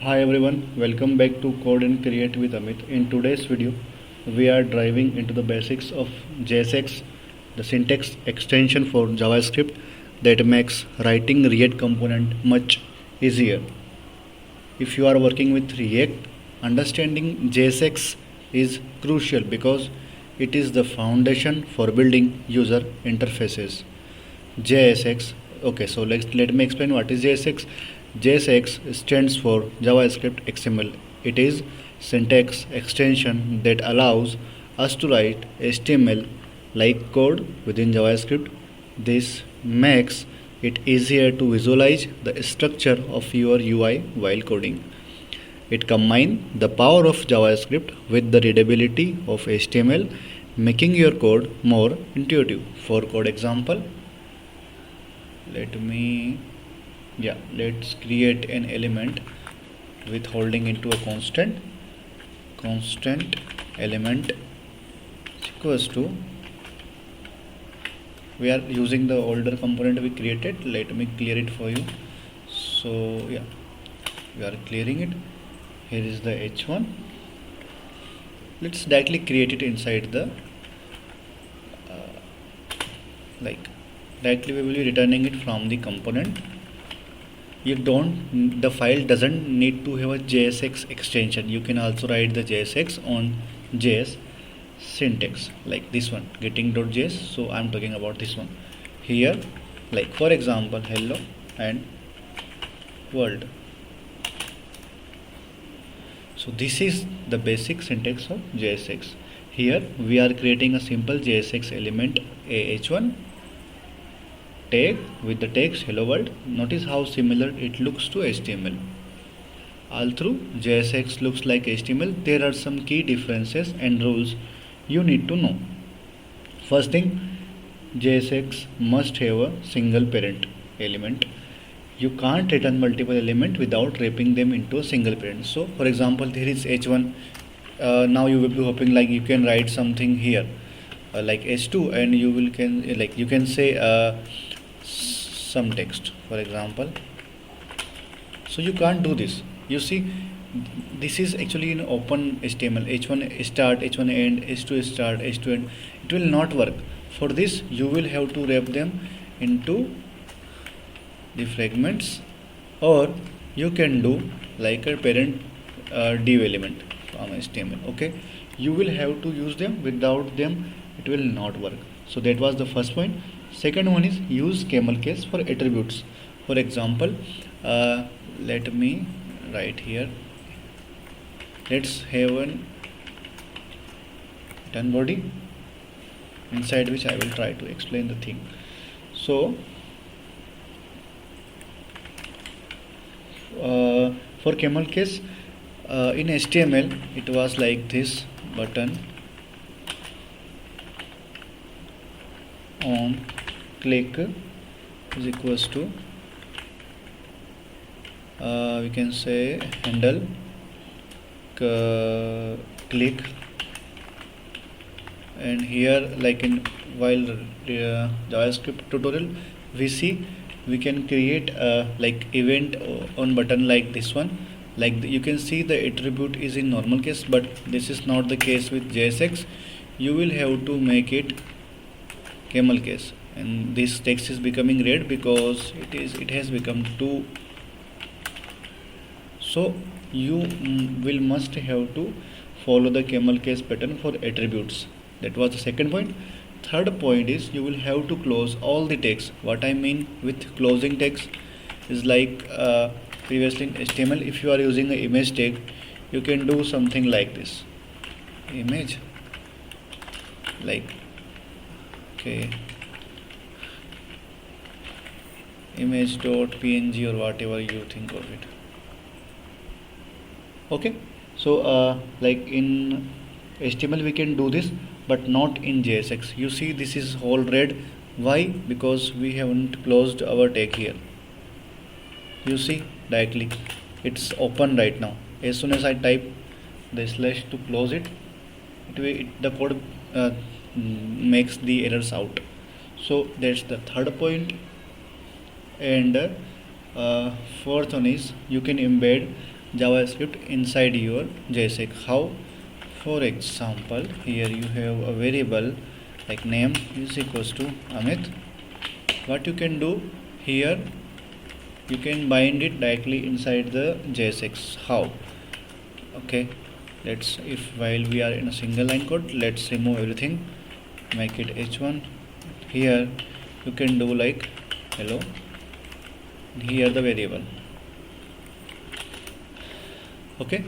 Hi everyone, welcome back to Code and Create with Amit. In today's video, we are diving into the basics of JSX, the syntax extension for JavaScript that makes writing React component much easier. If you are working with React, understanding JSX is crucial because it is the foundation for building user interfaces. JSX. Okay, so let me explain what is JSX. JSX stands for JavaScript XML. It is syntax extension that allows us to write HTML like code within JavaScript. This makes it easier to visualize the structure of your UI while coding. It combines the power of JavaScript with the readability of HTML, making your code more intuitive. For code example, let's create an element with holding into a constant element is equals to, we are using the older component we created. Let me clear it for you. So yeah, we are clearing it. Here is the h1. Let's directly create it inside the directly we will be returning it from the component. The file doesn't need to have a JSX extension. You can also write the JSX on JS syntax like this one, getting.js. So I'm talking about this one here, like for example hello and world. So this is the basic syntax of JSX. Here we are creating a simple JSX element h1 tag with the text hello world. Notice how similar it looks to HTML. Although JSX looks like HTML, there are some key differences and rules you need to know. First thing, JSX must have a single parent element. You can't return multiple elements without wrapping them into a single parent. So for example, there is h1. Now you will be hoping like you can write something here like h2, and you can say some text, for example. So you can't do this. You see, this is actually an open HTML. h1 start, h1 end, h2 start, h2 end. It will not work. For this you will have to wrap them into the fragments, or you can do like a parent div element from HTML. Okay, you will have to use them. Without them it will not work. So that was the first point. Second one is use camelCase for attributes. For example, let me write here. Let's have an done body inside which I will try to explain the thing. So for camelCase in HTML it was like this: button on click is equals to we can say handle click, and here like in while JavaScript tutorial we see we can create like event on button like this one. Like you can see the attribute is in normal case, but this is not the case with JSX. You will have to make it camelCase, and this text is becoming red because it has become too. So you will must have to follow the camelCase pattern for attributes. That was the second point. Third point is you will have to close all the text. What I mean with closing text is like previously in HTML, if you are using an image tag, you can do something like this: image, like okay, image.png or whatever you think of it. Okay, so like in HTML we can do this, but not in JSX. You see this is whole red. Why? Because we haven't closed our tag here. You see directly it's open right now. As soon as I type the slash to close it, the code makes the errors out. So that's the third point. And fourth one is you can embed JavaScript inside your JSX. How? For example, here you have a variable like name is equals to Amit. What you can do here, you can bind it directly inside the JSX. How? Okay, let's, if while we are in a single line code, let's remove everything, make it h1. Here you can do like hello, here the variable. Okay,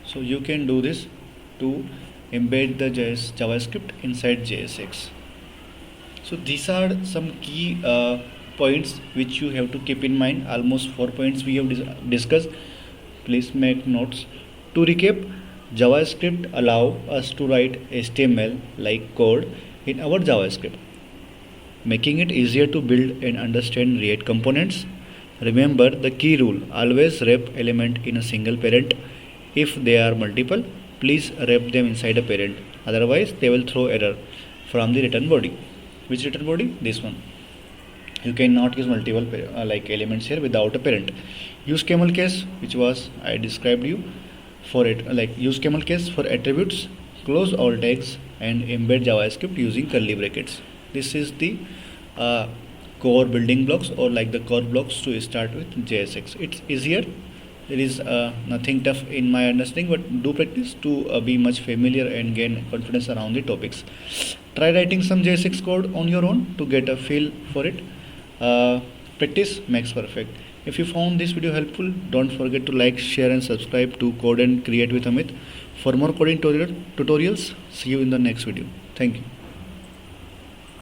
so you can do this to embed the JavaScript inside JSX. So these are some key points which you have to keep in mind. Almost 4 points we have discussed. Please make notes. To recap, JavaScript allow us to write HTML like code in our JavaScript, making it easier to build and understand React components. Remember the key rule: always wrap element in a single parent. If they are multiple, please wrap them inside a parent. Otherwise, they will throw error from the return body. Which return body? This one. You cannot use multiple like elements here without a parent. Use camelCase, which was I described you for it. Like use camelCase for attributes, close all tags, and embed JavaScript using curly brackets. This is the core building blocks, or like the core blocks to start with JSX. It's easier. There is nothing tough in my understanding, but do practice to be much familiar and gain confidence around the topics. Try writing some JSX code on your own to get a feel for it. Practice makes perfect. If you found this video helpful, don't forget to like, share and subscribe to Code and Create with Amit. For more coding tutorials, see you in the next video. Thank you.